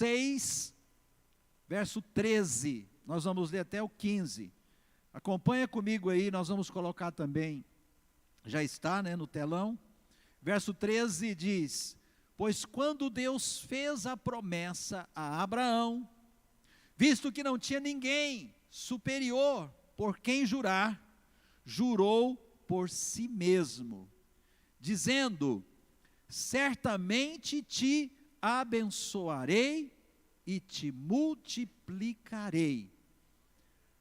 6, verso 13. Nós vamos ler até o 15. Acompanha comigo aí, nós vamos colocar também, já está, no telão. Verso 13 diz: pois quando Deus fez a promessa a Abraão, visto que não tinha ninguém superior por quem jurar, jurou por si mesmo, dizendo: certamente te abençoarei e te multiplicarei.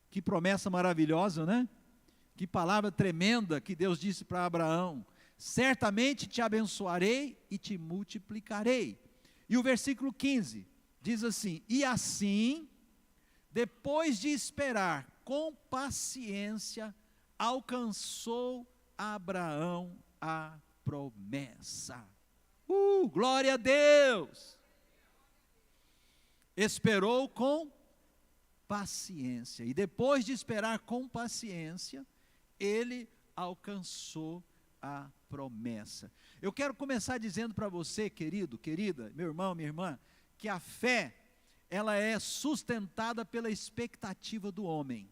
Que promessa maravilhosa, né? Que palavra tremenda que Deus disse para Abraão: certamente te abençoarei e te multiplicarei. E o versículo 15 diz assim: e assim, depois de esperar com paciência, alcançou Abraão a promessa. Glória a Deus! Esperou com paciência, e depois de esperar com paciência, ele alcançou a promessa. Eu quero começar dizendo para você, querido, querida, meu irmão, minha irmã, que a fé, ela é sustentada pela expectativa do homem.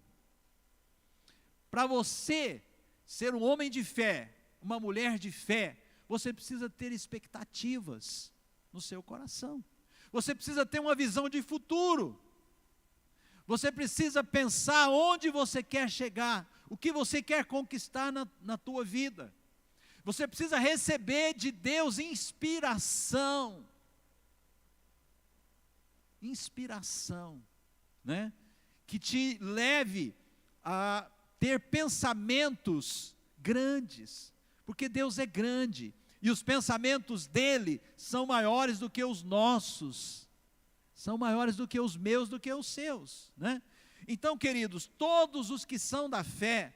Para você ser um homem de fé, uma mulher de fé, você precisa ter expectativas no seu coração. Você precisa ter uma visão de futuro. Você precisa pensar onde você quer chegar, o que você quer conquistar na tua vida. Você precisa receber de Deus inspiração. Inspiração, né? Que te leve a ter pensamentos grandes, porque Deus é grande, e os pensamentos dele são maiores do que os nossos, são maiores do que os meus, do que os seus, né? Então, queridos, todos os que são da fé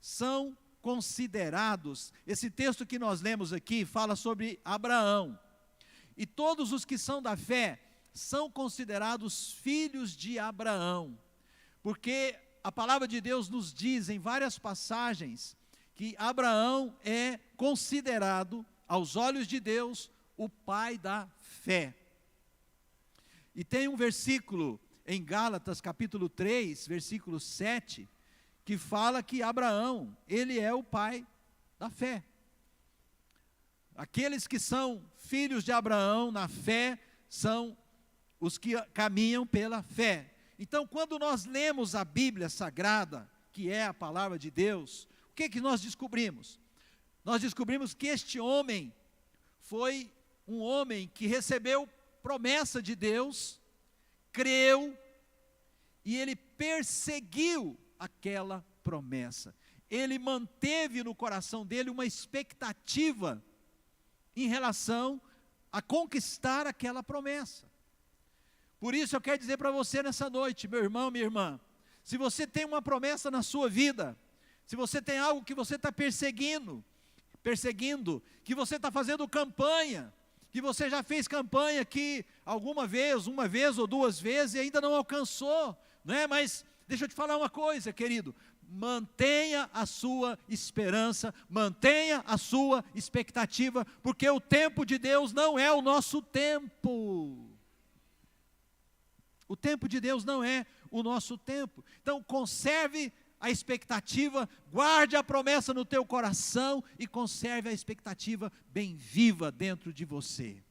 são considerados. Esse texto que nós lemos aqui fala sobre Abraão, e todos os que são da fé são considerados filhos de Abraão, porque a palavra de Deus nos diz em várias passagens que Abraão é considerado, aos olhos de Deus, o pai da fé. E tem um versículo em Gálatas capítulo 3, versículo 7, que fala que Abraão, ele é o pai da fé. Aqueles que são filhos de Abraão na fé, são os que caminham pela fé. Então, quando nós lemos a Bíblia Sagrada, que é a palavra de Deus, o que nós descobrimos? Nós descobrimos que este homem foi um homem que recebeu promessa de Deus, creu, e ele perseguiu aquela promessa. Ele manteve no coração dele uma expectativa em relação a conquistar aquela promessa. Por isso eu quero dizer para você nessa noite, meu irmão, minha irmã, se você tem uma promessa na sua vida, se você tem algo que você está perseguindo, que você está fazendo campanha, que você já fez campanha aqui alguma vez, uma vez ou duas vezes e ainda não alcançou, né? Mas deixa eu te falar uma coisa, querido, mantenha a sua esperança, mantenha a sua expectativa, porque o tempo de Deus não é o nosso tempo. O tempo de Deus não é o nosso tempo. Então conserve a expectativa, guarde a promessa no teu coração e conserve a expectativa bem viva dentro de você.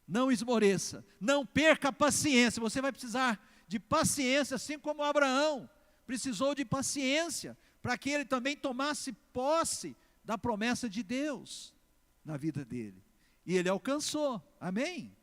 Não esmoreça, não perca a paciência. Você vai precisar de paciência, assim como Abraão precisou de paciência, para que ele também tomasse posse da promessa de Deus na vida dele. E ele alcançou, amém?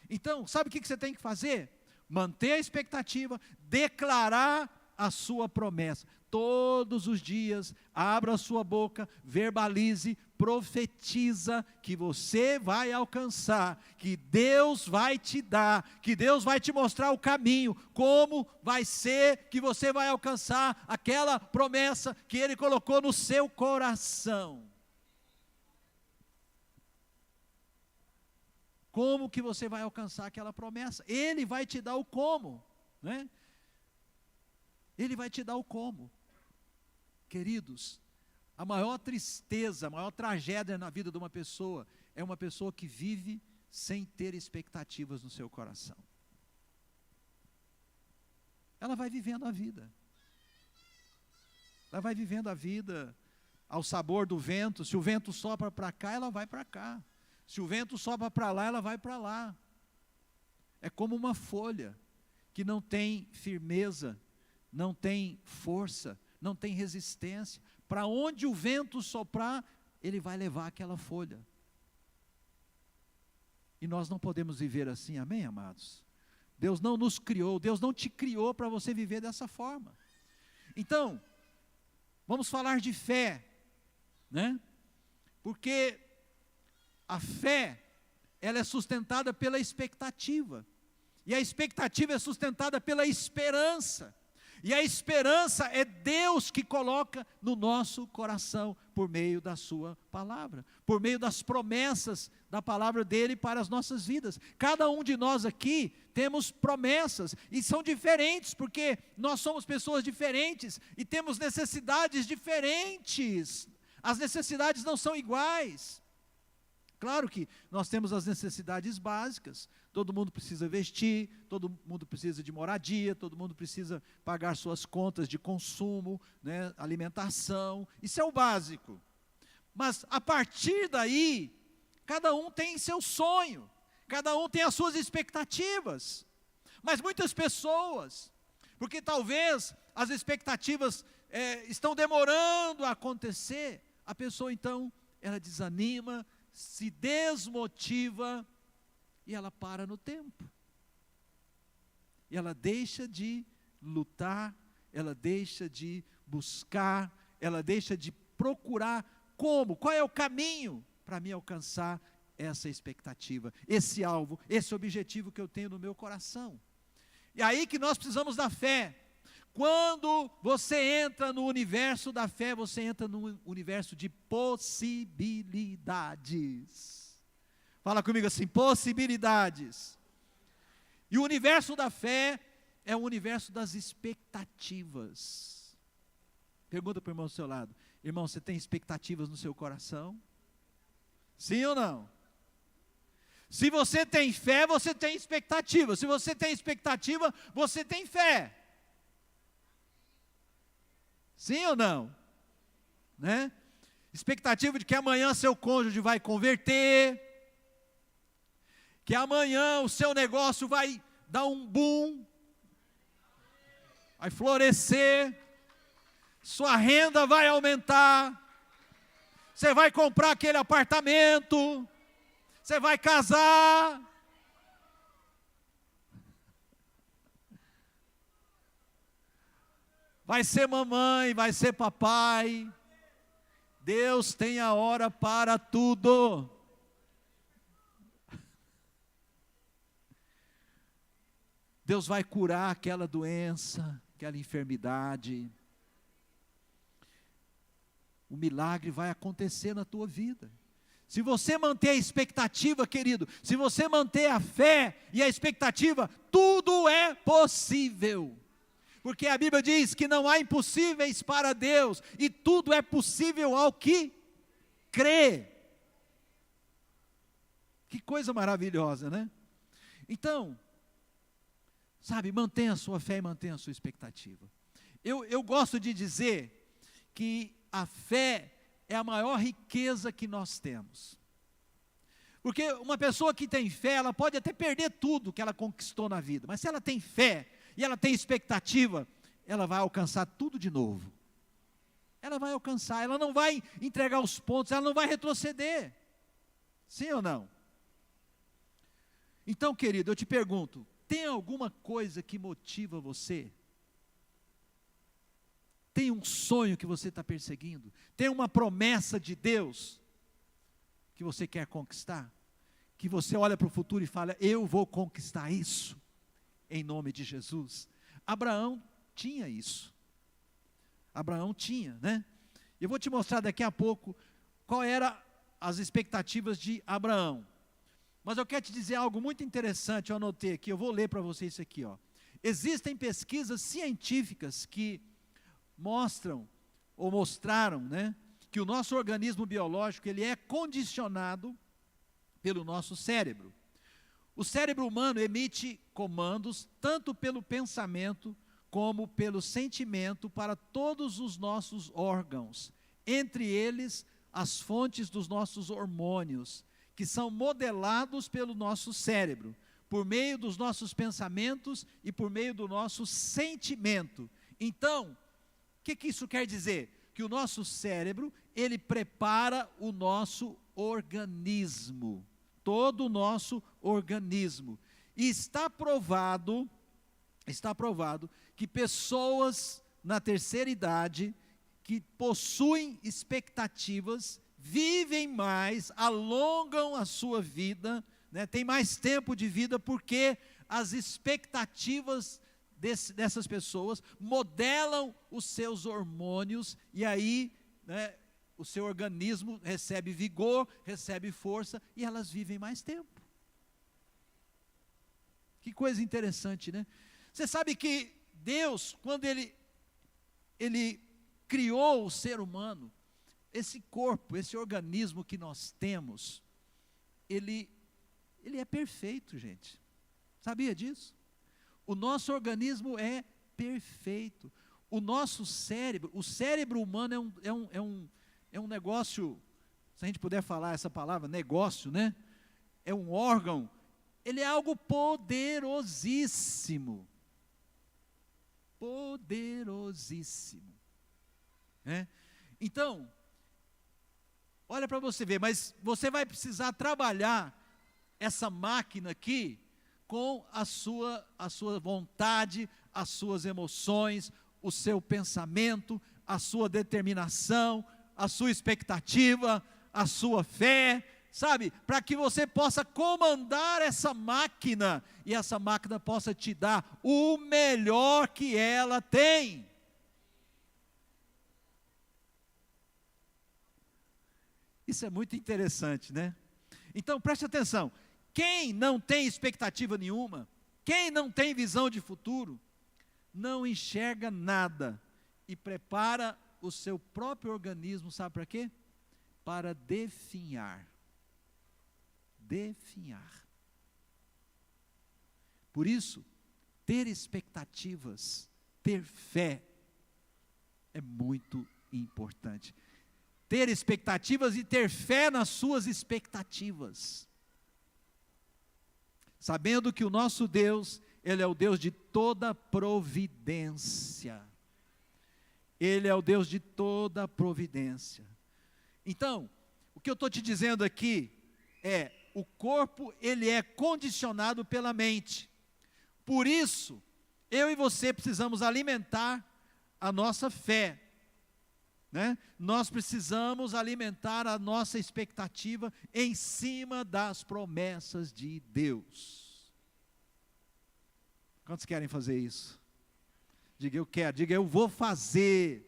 Então, sabe o que você tem que fazer? Manter a expectativa, declarar a sua promessa. Todos os dias, abra a sua boca, verbalize, profetiza que você vai alcançar, que Deus vai te dar, que Deus vai te mostrar o caminho, como vai ser que você vai alcançar aquela promessa que Ele colocou no seu coração. Como que você vai alcançar aquela promessa? Ele vai te dar o como, né? Ele vai te dar o como. Queridos, a maior tristeza, a maior tragédia na vida de uma pessoa, é uma pessoa que vive sem ter expectativas no seu coração. Ela vai vivendo a vida. Ela vai vivendo a vida ao sabor do vento. Se o vento sopra para cá, ela vai para cá. Se o vento sopra para lá, ela vai para lá. É como uma folha que não tem firmeza, não tem força, não tem resistência. Para onde o vento soprar, ele vai levar aquela folha. E nós não podemos viver assim, amém, amados? Deus não nos criou, Deus não te criou para você viver dessa forma. Então, vamos falar de fé, né? Porque a fé, ela é sustentada pela expectativa. E a expectativa é sustentada pela esperança. E a esperança é Deus que coloca no nosso coração por meio da sua palavra, por meio das promessas da palavra dele para as nossas vidas. Cada um de nós aqui temos promessas e são diferentes, porque nós somos pessoas diferentes e temos necessidades diferentes. As necessidades não são iguais. Claro que nós temos as necessidades básicas. Todo mundo precisa vestir, todo mundo precisa de moradia, todo mundo precisa pagar suas contas de consumo, né, alimentação. Isso é o básico. Mas a partir daí, cada um tem seu sonho, cada um tem as suas expectativas. Mas muitas pessoas, porque talvez as expectativas estão demorando a acontecer, a pessoa então, ela desanima, se desmotiva, e ela para no tempo. E ela deixa de lutar, ela deixa de buscar, ela deixa de procurar como, qual é o caminho para me alcançar essa expectativa, esse alvo, esse objetivo que eu tenho no meu coração. E aí que nós precisamos da fé. Quando você entra no universo da fé, você entra no universo de possibilidades. Fala comigo assim, possibilidades. E o universo da fé é o universo das expectativas. Pergunta para o irmão do seu lado: irmão, você tem expectativas no seu coração? Sim ou não? Se você tem fé, você tem expectativa. Se você tem expectativa, você tem fé. Sim ou não? Né? Expectativa de que amanhã seu cônjuge vai converter, que amanhã o seu negócio vai dar um boom, vai florescer, sua renda vai aumentar, você vai comprar aquele apartamento, você vai casar. Vai ser mamãe, vai ser papai. Deus tem a hora para tudo. Deus vai curar aquela doença, aquela enfermidade. O milagre vai acontecer na tua vida. Se você manter a expectativa, querido, se você manter a fé e a expectativa, tudo é possível. Porque a Bíblia diz que não há impossíveis para Deus, e tudo é possível ao que crê. Que coisa maravilhosa, né? Então, sabe, mantenha a sua fé e mantenha a sua expectativa. Eu gosto de dizer que a fé é a maior riqueza que nós temos. Porque uma pessoa que tem fé, ela pode até perder tudo que ela conquistou na vida, mas se ela tem fé e ela tem expectativa, ela vai alcançar tudo de novo. Ela vai alcançar, ela não vai entregar os pontos, ela não vai retroceder. Sim ou não? Então, querido, eu te pergunto, tem alguma coisa que motiva você? Tem um sonho que você está perseguindo? Tem uma promessa de Deus que você quer conquistar? Que você olha para o futuro e fala, eu vou conquistar isso, em nome de Jesus. Abraão tinha isso. Abraão tinha, né? Eu vou te mostrar daqui a pouco qual eram as expectativas de Abraão. Mas eu quero te dizer algo muito interessante, eu anotei aqui, eu vou ler para você isso aqui, ó. Existem pesquisas científicas que mostram, ou mostraram, né, que o nosso organismo biológico, ele é condicionado pelo nosso cérebro. O cérebro humano emite comandos tanto pelo pensamento como pelo sentimento para todos os nossos órgãos, entre eles as fontes dos nossos hormônios, que são modelados pelo nosso cérebro, por meio dos nossos pensamentos e por meio do nosso sentimento. Então, o que isso quer dizer? Que o nosso cérebro, ele prepara o nosso organismo, todo o nosso organismo. E está provado que pessoas na terceira idade, que possuem expectativas, vivem mais, alongam a sua vida, né, tem mais tempo de vida, porque as expectativas dessas pessoas modelam os seus hormônios, e aí, né, o seu organismo recebe vigor, recebe força, e elas vivem mais tempo. Que coisa interessante, né? Você sabe que Deus, quando Ele criou o ser humano, esse corpo, esse organismo que nós temos, ele é perfeito, gente. Sabia disso? O nosso organismo é perfeito. O nosso cérebro, o cérebro humano é um negócio, se a gente puder falar essa palavra, negócio, né? É um órgão, ele é algo poderosíssimo. Poderosíssimo. Né? Então, olha para você ver, mas você vai precisar trabalhar essa máquina aqui com a sua vontade, as suas emoções, o seu pensamento, a sua determinação, a sua expectativa, a sua fé, sabe? Para que você possa comandar essa máquina, e essa máquina possa te dar o melhor que ela tem. Isso é muito interessante, né? Então, preste atenção. Quem não tem expectativa nenhuma, quem não tem visão de futuro, não enxerga nada e prepara o seu próprio organismo, sabe para quê? Para definhar. Definhar. Por isso, ter expectativas, ter fé, é muito importante. Ter expectativas e ter fé nas suas expectativas. Sabendo que o nosso Deus, Ele é o Deus de toda providência. Ele é o Deus de toda providência. Então, o que eu estou te dizendo aqui é, o corpo, ele é condicionado pela mente. Por isso, eu e você precisamos alimentar a nossa fé. Né? Nós precisamos alimentar a nossa expectativa em cima das promessas de Deus. Quantos querem fazer isso? Diga eu quero, diga eu vou fazer.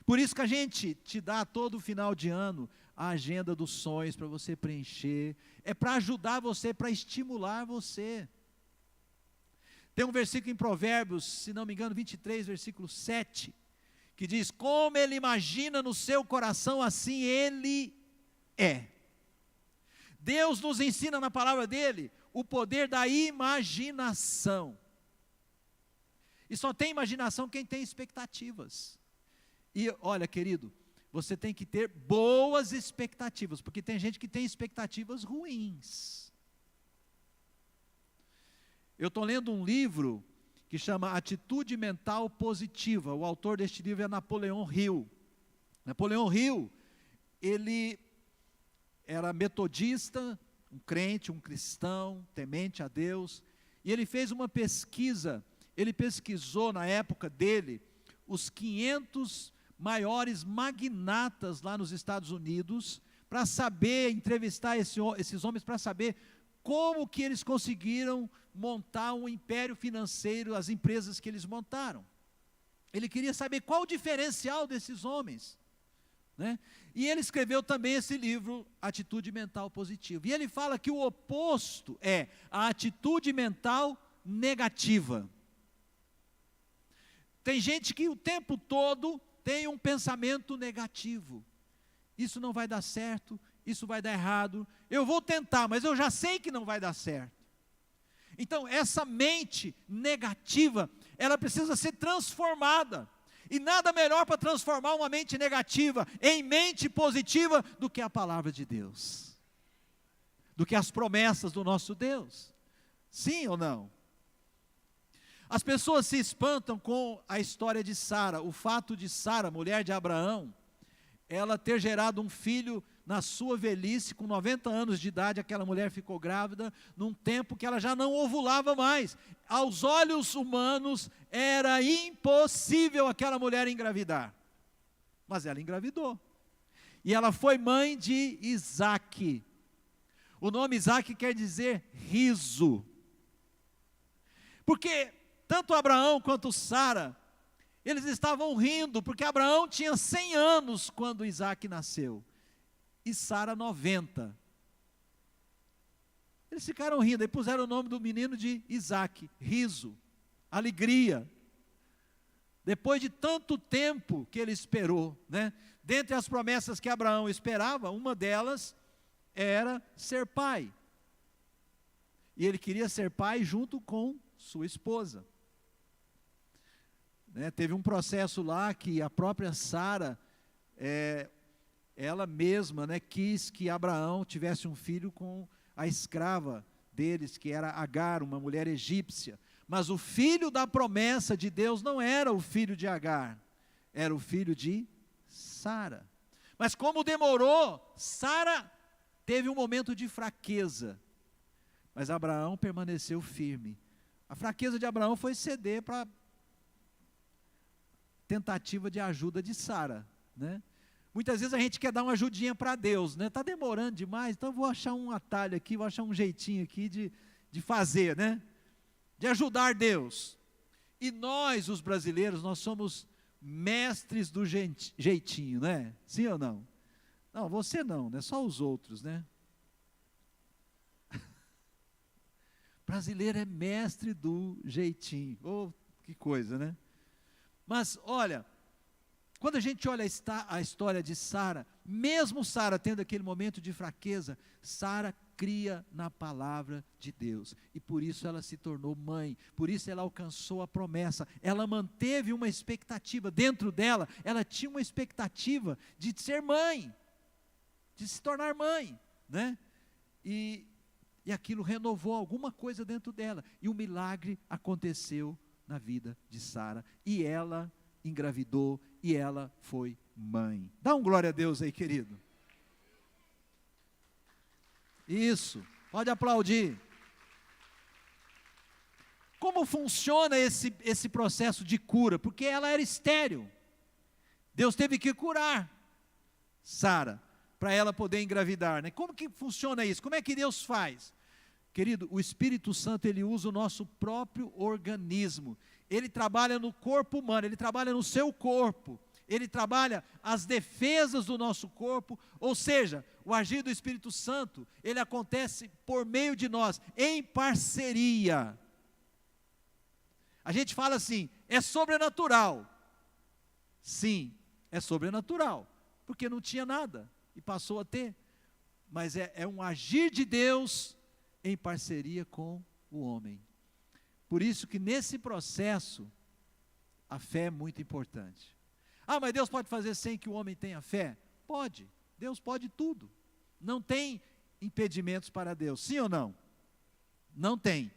Por isso que a gente te dá todo final de ano a agenda dos sonhos para você preencher, é para ajudar você, para estimular você. Tem um versículo em Provérbios, se não me engano, 23, versículo 7, que diz, como ele imagina no seu coração, assim ele é. Deus nos ensina na palavra dele, o poder da imaginação. E só tem imaginação quem tem expectativas. E olha, querido, você tem que ter boas expectativas, porque tem gente que tem expectativas ruins. Eu estou lendo um livro que chama Atitude Mental Positiva. O autor deste livro é Napoleão Hill. Napoleão Hill, ele era metodista, um crente, um cristão, temente a Deus, e ele fez uma pesquisa, ele pesquisou na época dele, os 500 maiores magnatas lá nos Estados Unidos, para saber, entrevistar esses homens, para saber como que eles conseguiram montar um império financeiro, as empresas que eles montaram. Ele queria saber qual o diferencial desses homens, né? E ele escreveu também esse livro, Atitude Mental Positiva. E ele fala que o oposto é a atitude mental negativa. Tem gente que o tempo todo tem um pensamento negativo. Isso não vai dar certo, isso vai dar errado, eu vou tentar, mas eu já sei que não vai dar certo. Então, essa mente negativa, ela precisa ser transformada. E nada melhor para transformar uma mente negativa em mente positiva do que a palavra de Deus, do que as promessas do nosso Deus. Sim ou não? As pessoas se espantam com a história de Sara, o fato de Sara, mulher de Abraão, ela ter gerado um filho na sua velhice, com 90 anos de idade. Aquela mulher ficou grávida num tempo que ela já não ovulava mais. Aos olhos humanos era impossível aquela mulher engravidar, mas ela engravidou, e ela foi mãe de Isaque. O nome Isaque quer dizer riso, porque tanto Abraão quanto Sara, eles estavam rindo, porque Abraão tinha 100 anos quando Isaque nasceu, e Sara 90. Eles ficaram rindo, e puseram o nome do menino de Isaque, riso, alegria. Depois de tanto tempo que ele esperou, né? Dentre as promessas que Abraão esperava, uma delas era ser pai. E ele queria ser pai junto com sua esposa. Teve um processo lá que a própria Sara, ela mesma, quis que Abraão tivesse um filho com a escrava deles, que era Agar, uma mulher egípcia. Mas o filho da promessa de Deus não era o filho de Agar, era o filho de Sara. Mas como demorou, Sara teve um momento de fraqueza, mas Abraão permaneceu firme. A fraqueza de Abraão foi ceder para a tentativa de ajuda de Sara, Muitas vezes a gente quer dar uma ajudinha para Deus, está demorando demais, então vou achar um atalho aqui, vou achar um jeitinho aqui de fazer, de ajudar Deus. E nós, os brasileiros, nós somos mestres do jeitinho, Sim ou não? Não, você não, só os outros, Brasileiro é mestre do jeitinho, que coisa, Mas, olha, quando a gente olha a história de Sara, mesmo Sara tendo aquele momento de fraqueza, Sara cria na palavra de Deus, e por isso ela se tornou mãe, por isso ela alcançou a promessa, ela manteve uma expectativa, dentro dela, ela tinha uma expectativa de ser mãe, de se tornar mãe, e aquilo renovou alguma coisa dentro dela, e um milagre aconteceu na vida de Sara, e ela engravidou, e ela foi mãe. Dá um glória a Deus aí, querido. Isso, pode aplaudir. Como funciona esse processo de cura? Porque ela era estéril, Deus teve que curar Sara, para ela poder engravidar, Como que funciona isso? Como é que Deus faz? Querido, o Espírito Santo, ele usa o nosso próprio organismo, ele trabalha no corpo humano, ele trabalha no seu corpo, ele trabalha as defesas do nosso corpo, ou seja, o agir do Espírito Santo, ele acontece por meio de nós, em parceria. A gente fala assim, é sobrenatural. Sim, é sobrenatural, porque não tinha nada, e passou a ter, mas é um agir de Deus, em parceria com o homem. Por isso que nesse processo, a fé é muito importante. Mas Deus pode fazer sem que o homem tenha fé? Pode, Deus pode tudo. Não tem impedimentos para Deus, sim ou não? Não tem.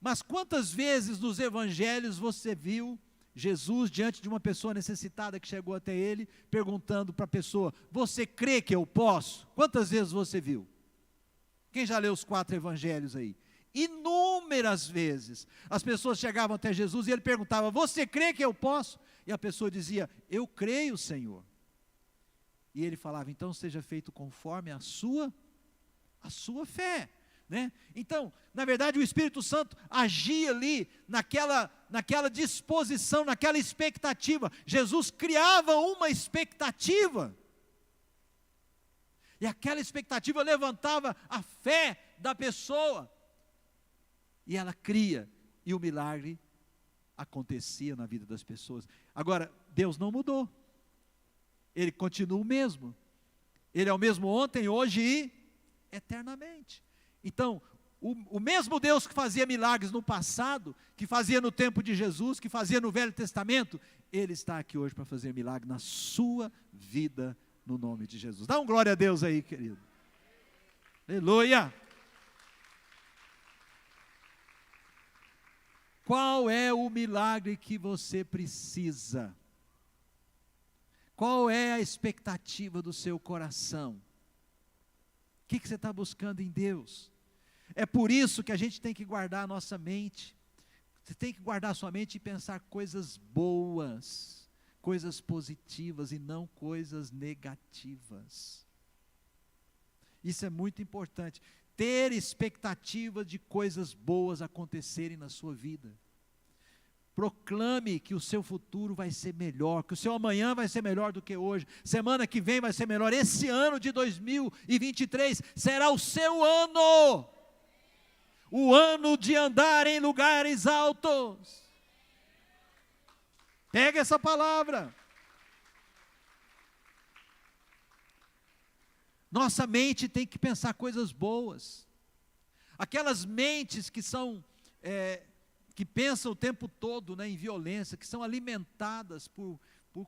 Mas quantas vezes nos evangelhos você viu Jesus diante de uma pessoa necessitada que chegou até ele, perguntando para a pessoa, você crê que eu posso? Quantas vezes você viu? Quem já leu os 4 evangelhos aí? Inúmeras vezes, as pessoas chegavam até Jesus e ele perguntava, você crê que eu posso? E a pessoa dizia, eu creio, Senhor. E ele falava, então seja feito conforme a sua fé. Então, na verdade, o Espírito Santo agia ali, naquela disposição, naquela expectativa. Jesus criava uma expectativa. E aquela expectativa levantava a fé da pessoa. E ela cria, e o milagre acontecia na vida das pessoas. Agora, Deus não mudou. Ele continua o mesmo. Ele é o mesmo ontem, hoje e eternamente. Então, o mesmo Deus que fazia milagres no passado, que fazia no tempo de Jesus, que fazia no Velho Testamento, Ele está aqui hoje para fazer milagre na sua vida, no nome de Jesus. Dá um glória a Deus aí, querido. Aleluia. Qual é o milagre que você precisa? Qual é a expectativa do seu coração? O que você está buscando em Deus? É por isso que a gente tem que guardar a nossa mente. Você tem que guardar a sua mente e pensar coisas boas, coisas positivas e não coisas negativas. Isso é muito importante. Ter expectativa de coisas boas acontecerem na sua vida. Proclame que o seu futuro vai ser melhor, que o seu amanhã vai ser melhor do que hoje, semana que vem vai ser melhor, esse ano de 2023 será o seu ano, o ano de andar em lugares altos. Pega essa palavra. Nossa mente tem que pensar coisas boas. Aquelas mentes que são, que pensam o tempo todo, né, em violência, que são alimentadas por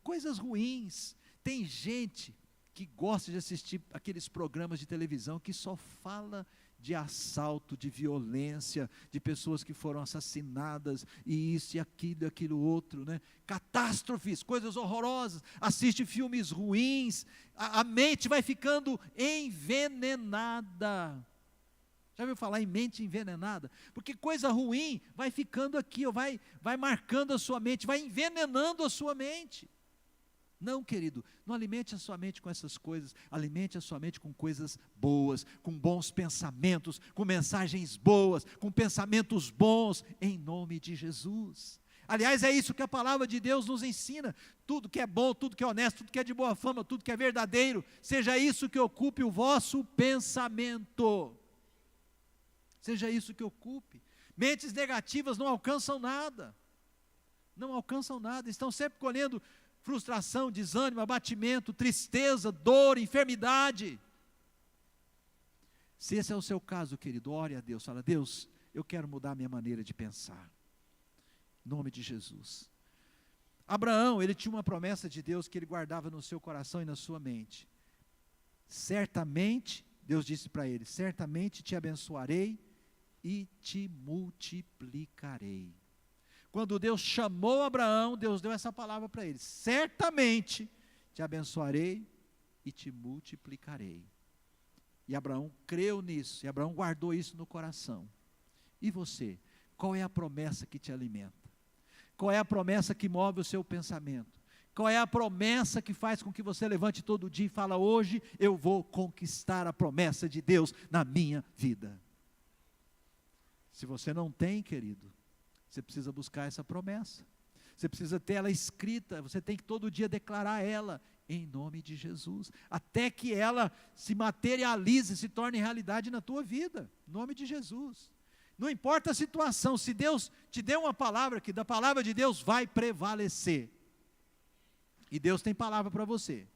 coisas ruins. Tem gente que gosta de assistir aqueles programas de televisão que só fala de assalto, de violência, de pessoas que foram assassinadas, e isso e aquilo outro, né? Catástrofes, coisas horrorosas, assiste filmes ruins, a mente vai ficando envenenada. Já ouviu falar em mente envenenada? Porque coisa ruim vai ficando aqui, vai marcando a sua mente, vai envenenando a sua mente. Não, querido, não alimente a sua mente com essas coisas, alimente a sua mente com coisas boas, com bons pensamentos, com mensagens boas, com pensamentos bons, em nome de Jesus. Aliás, é isso que a palavra de Deus nos ensina, tudo que é bom, tudo que é honesto, tudo que é de boa fama, tudo que é verdadeiro, seja isso que ocupe o vosso pensamento, seja isso que ocupe. Mentes negativas não alcançam nada, estão sempre colhendo frustração, desânimo, abatimento, tristeza, dor, enfermidade. Se esse é o seu caso, querido, ore a Deus, fala: Deus, eu quero mudar a minha maneira de pensar, em nome de Jesus. Abraão, ele tinha uma promessa de Deus que ele guardava no seu coração e na sua mente. Certamente, Deus disse para ele: certamente te abençoarei e te multiplicarei. Quando Deus chamou Abraão, Deus deu essa palavra para ele: certamente te abençoarei e te multiplicarei. E Abraão creu nisso, e Abraão guardou isso no coração. E você, qual é a promessa que te alimenta? Qual é a promessa que move o seu pensamento? Qual é a promessa que faz com que você levante todo dia e fala: hoje eu vou conquistar a promessa de Deus na minha vida? Se você não tem, querido, você precisa buscar essa promessa, você precisa ter ela escrita, você tem que todo dia declarar ela, em nome de Jesus, até que ela se materialize, se torne realidade na tua vida, em nome de Jesus. Não importa a situação, se Deus te deu uma palavra, que da palavra de Deus vai prevalecer, e Deus tem palavra para você,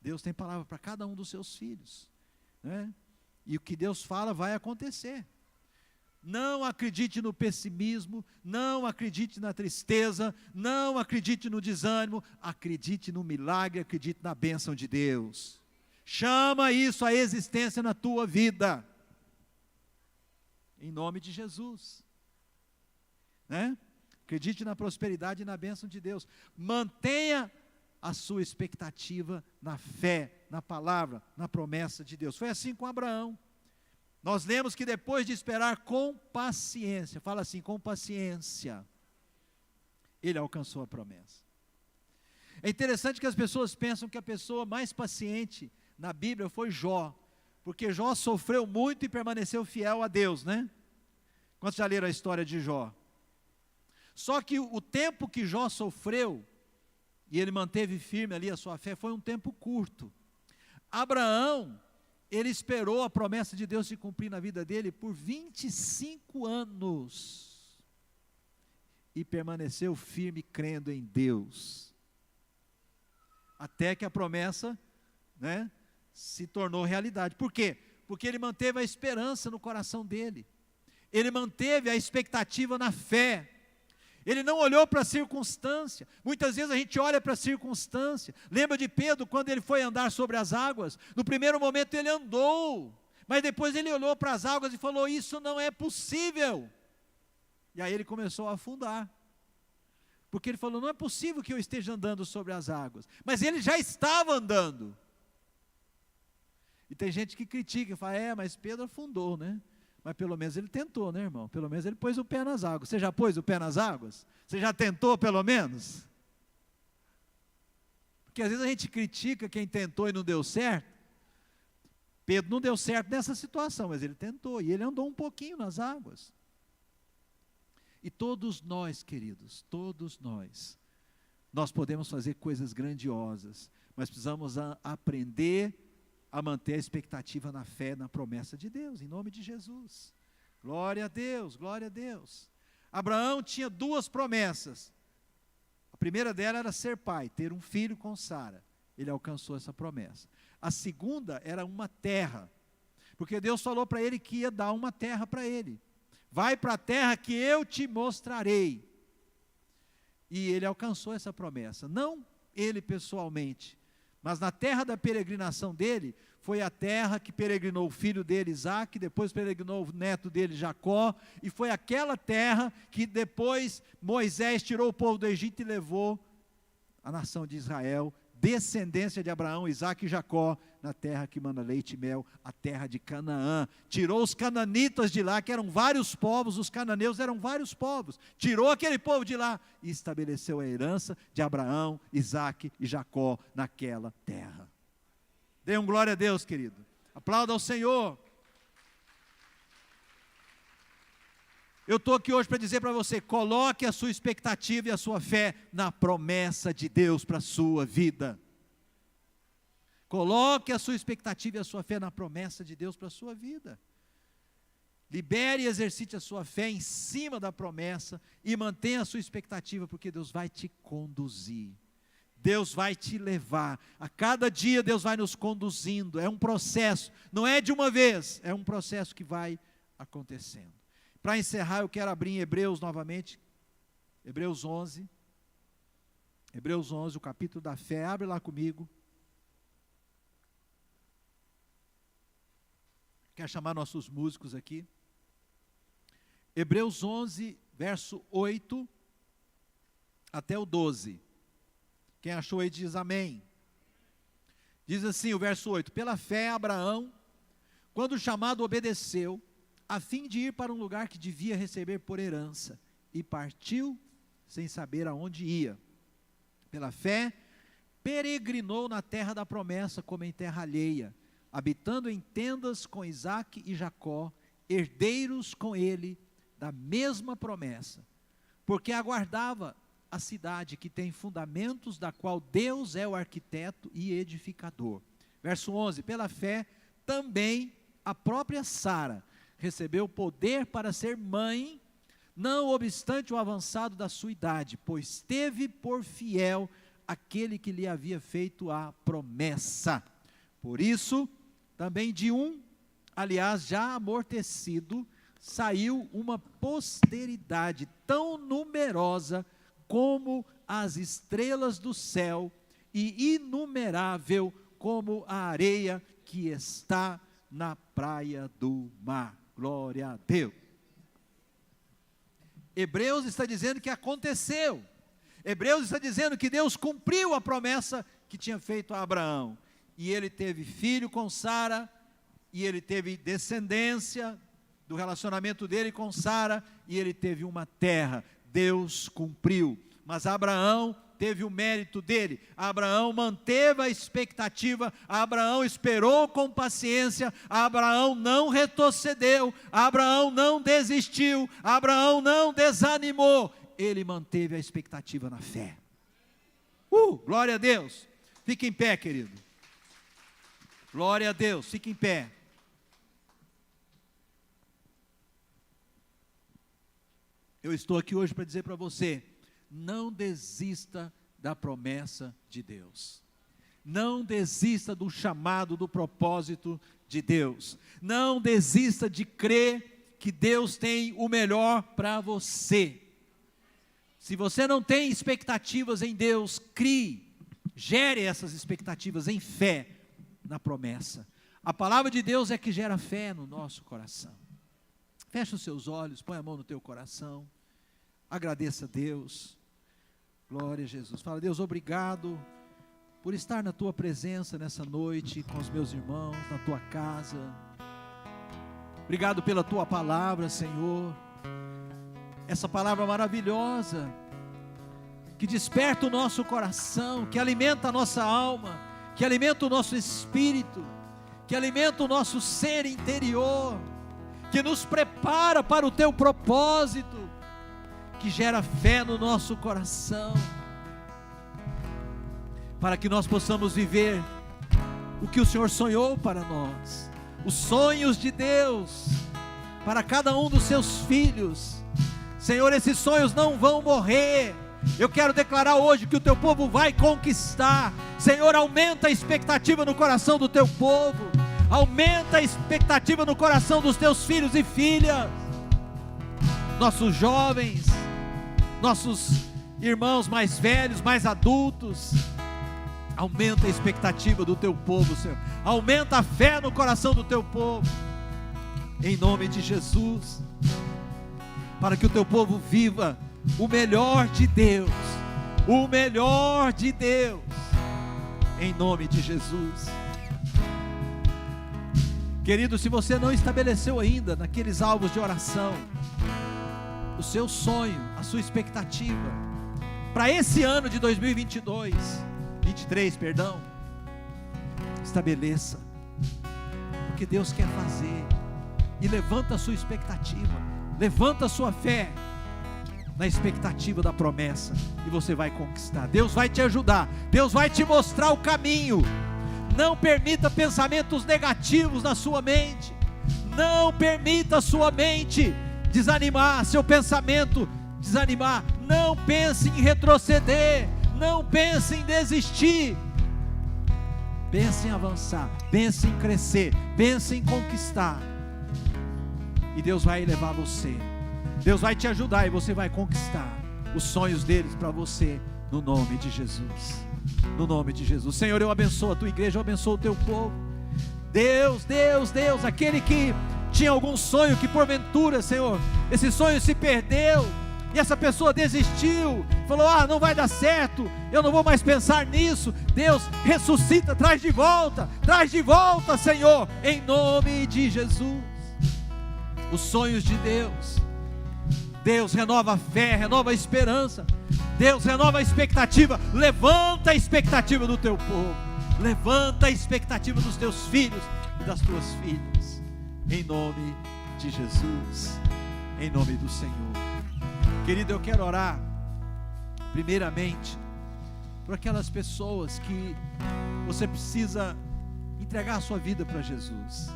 Deus tem palavra para cada um dos seus filhos, né? E o que Deus fala vai acontecer. Não acredite no pessimismo, não acredite na tristeza, não acredite no desânimo, acredite no milagre, acredite na bênção de Deus. Chama isso à existência na tua vida, em nome de Jesus, né? Acredite na prosperidade e na bênção de Deus. Mantenha a sua expectativa na fé, na palavra, na promessa de Deus. Foi assim com Abraão. Nós lemos que depois de esperar com paciência, fala assim, com paciência, ele alcançou a promessa. É interessante que as pessoas pensam que a pessoa mais paciente na Bíblia foi Jó, porque Jó sofreu muito e permaneceu fiel a Deus, né? Quantos já leram a história de Jó? Só que o tempo que Jó sofreu, e ele manteve firme ali a sua fé, foi um tempo curto. Abraão, ele esperou a promessa de Deus se cumprir na vida dele por 25 anos, e permaneceu firme crendo em Deus, até que a promessa né, se tornou realidade. Por quê? Porque ele manteve a esperança no coração dele. Ele manteve a expectativa na fé. Ele não olhou para a circunstância. Muitas vezes a gente olha para a circunstância. Lembra de Pedro quando ele foi andar sobre as águas? No primeiro momento ele andou, mas depois ele olhou para as águas e falou: isso não é possível. E aí ele começou a afundar. Porque ele falou: não é possível que eu esteja andando sobre as águas. Mas ele já estava andando. E tem gente que critica e fala: mas Pedro afundou, né? Mas pelo menos ele tentou, né, irmão? Pelo menos ele pôs o pé nas águas. Você já pôs o pé nas águas? Você já tentou, pelo menos? Porque às vezes a gente critica quem tentou e não deu certo. Pedro não deu certo nessa situação, mas ele tentou, e ele andou um pouquinho nas águas. E todos nós, queridos, todos nós podemos fazer coisas grandiosas, mas precisamos aprender a manter a expectativa na fé, na promessa de Deus, em nome de Jesus. Glória a Deus, glória a Deus. Abraão tinha duas promessas. A primeira dela era ser pai, ter um filho com Sara. Ele alcançou essa promessa. A segunda era uma terra, porque Deus falou para ele que ia dar uma terra para ele. Vai para a terra que eu te mostrarei. E ele alcançou essa promessa, não ele pessoalmente, mas na terra da peregrinação dele, foi a terra que peregrinou o filho dele, Isaque, depois peregrinou o neto dele, Jacó, e foi aquela terra que depois Moisés tirou o povo do Egito e levou a nação de Israel, descendência de Abraão, Isaque e Jacó, na terra que mana leite e mel, a terra de Canaã. Tirou os cananitas de lá, que eram vários povos, os cananeus eram vários povos, tirou aquele povo de lá e estabeleceu a herança de Abraão, Isaque e Jacó naquela terra. Dê um glória a Deus, querido. Aplauda ao Senhor. Eu estou aqui hoje para dizer para você: coloque a sua expectativa e a sua fé na promessa de Deus para a sua vida. Coloque a sua expectativa e a sua fé na promessa de Deus para a sua vida. Libere e exercite a sua fé em cima da promessa e mantenha a sua expectativa, porque Deus vai te conduzir. Deus vai te levar. A cada dia Deus vai nos conduzindo. É um processo, não é de uma vez, é um processo que vai acontecendo. Para encerrar, eu quero abrir em Hebreus novamente, Hebreus 11, o capítulo da fé. Abre lá comigo. Quero chamar nossos músicos aqui. Hebreus 11, verso 8 até o 12. Quem achou aí diz amém. Diz assim o verso 8: pela fé Abraão, quando chamado, obedeceu, a fim de ir para um lugar que devia receber por herança, e partiu sem saber aonde ia. Pela fé, peregrinou na terra da promessa, como em terra alheia, habitando em tendas com Isaque e Jacó, herdeiros com ele da mesma promessa, porque aguardava a cidade que tem fundamentos, da qual Deus é o arquiteto e edificador. Verso 11: pela fé também a própria Sara recebeu poder para ser mãe, não obstante o avançado da sua idade, pois teve por fiel aquele que lhe havia feito a promessa. Por isso, também de um, aliás, já amortecido, saiu uma posteridade tão numerosa como as estrelas do céu e inumerável como a areia que está na praia do mar. Glória a Deus. Hebreus está dizendo que aconteceu. Hebreus está dizendo que Deus cumpriu a promessa que tinha feito a Abraão. E ele teve filho com Sara, e ele teve descendência do relacionamento dele com Sara, e ele teve uma terra. Deus cumpriu, mas Abraão teve o mérito dele. Abraão manteve a expectativa, Abraão esperou com paciência, Abraão não retrocedeu, Abraão não desistiu, Abraão não desanimou, ele manteve a expectativa na fé. Glória a Deus. Fique em pé, querido. Glória a Deus, fique em pé. Eu estou aqui hoje para dizer para você: não desista da promessa de Deus. Não desista do chamado, do propósito de Deus. Não desista de crer que Deus tem o melhor para você. Se você não tem expectativas em Deus, crie, gere essas expectativas em fé na promessa. A palavra de Deus é que gera fé no nosso coração. Fecha os seus olhos, põe a mão no teu coração, agradeça a Deus. Glória a Jesus. Fala: Deus, obrigado por estar na tua presença nessa noite com os meus irmãos, na tua casa. Obrigado pela tua palavra, Senhor. Essa palavra maravilhosa que desperta o nosso coração, que alimenta a nossa alma, que alimenta o nosso espírito, que alimenta o nosso ser interior, que nos prepara para o teu propósito, que gera fé no nosso coração, para que nós possamos viver o que o Senhor sonhou para nós, os sonhos de Deus para cada um dos seus filhos. Senhor, esses sonhos não vão morrer. Eu quero declarar hoje que o teu povo vai conquistar. Senhor, aumenta a expectativa no coração do teu povo, aumenta a expectativa no coração dos teus filhos e filhas, nossos jovens, nossos irmãos mais velhos, mais adultos. Aumenta a expectativa do teu povo, Senhor. Aumenta a fé no coração do teu povo, em nome de Jesus, para que o teu povo viva o melhor de Deus, o melhor de Deus, em nome de Jesus. Querido, se você não estabeleceu ainda naqueles alvos de oração o seu sonho, a sua expectativa para esse ano de 23, perdão, estabeleça, porque Deus quer fazer. E levanta a sua expectativa, levanta a sua fé na expectativa da promessa, e você vai conquistar. Deus vai te ajudar, Deus vai te mostrar o caminho. Não permita pensamentos negativos na sua mente, não permita a sua mente desanimar, seu pensamento desanimar. Não pense em retroceder, não pense em desistir, pense em avançar, pense em crescer, pense em conquistar, e Deus vai levar você, Deus vai te ajudar, e você vai conquistar os sonhos deles para você, no nome de Jesus, no nome de Jesus. Senhor, eu abençoo a tua igreja, eu abençoo o teu povo. Deus, Deus, Deus, aquele que tinha algum sonho que porventura, Senhor, esse sonho se perdeu, e essa pessoa desistiu, falou: não vai dar certo, eu não vou mais pensar nisso. Deus, ressuscita, traz de volta, Senhor, em nome de Jesus, os sonhos de Deus. Deus, renova a fé, renova a esperança. Deus, renova a expectativa. Levanta a expectativa do teu povo, levanta a expectativa dos teus filhos e das tuas filhas, em nome de Jesus, em nome do Senhor. Querido, eu quero orar primeiramente por aquelas pessoas que você precisa entregar a sua vida para Jesus.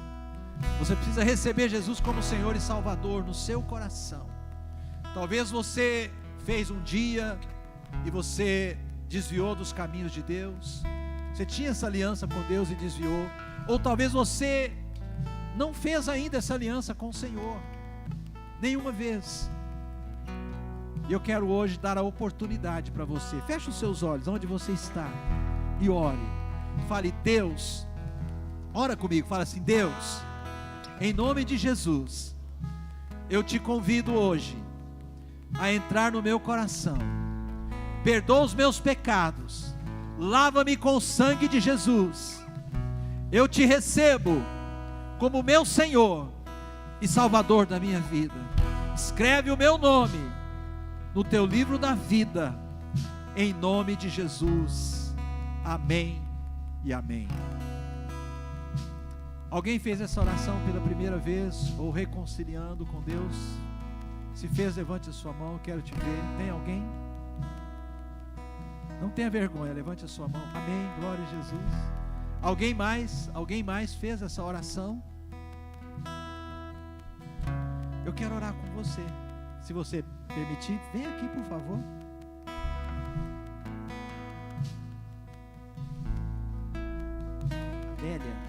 Você precisa receber Jesus como Senhor e Salvador no seu coração. Talvez você fez um dia e você desviou dos caminhos de Deus. Você tinha essa aliança com Deus e desviou. Ou talvez você não fez ainda essa aliança com o Senhor nenhuma vez. E eu quero hoje dar a oportunidade para você. Feche os seus olhos onde você está e ore. Fale: Deus, ora comigo, fala assim: Deus, em nome de Jesus, eu te convido hoje a entrar no meu coração. Perdoa os meus pecados, lava-me com o sangue de Jesus. Eu te recebo como meu Senhor e Salvador da minha vida. Escreve o meu nome no teu livro da vida, em nome de Jesus. Amém e amém. Alguém fez essa oração pela primeira vez, ou reconciliando com Deus? Se fez, levante a sua mão, eu quero te ver. Tem alguém? Não tenha vergonha, levante a sua mão. Amém, glória a Jesus. Alguém mais fez essa oração? Eu quero orar com você. Se você permitir, vem aqui, por favor. Amélia.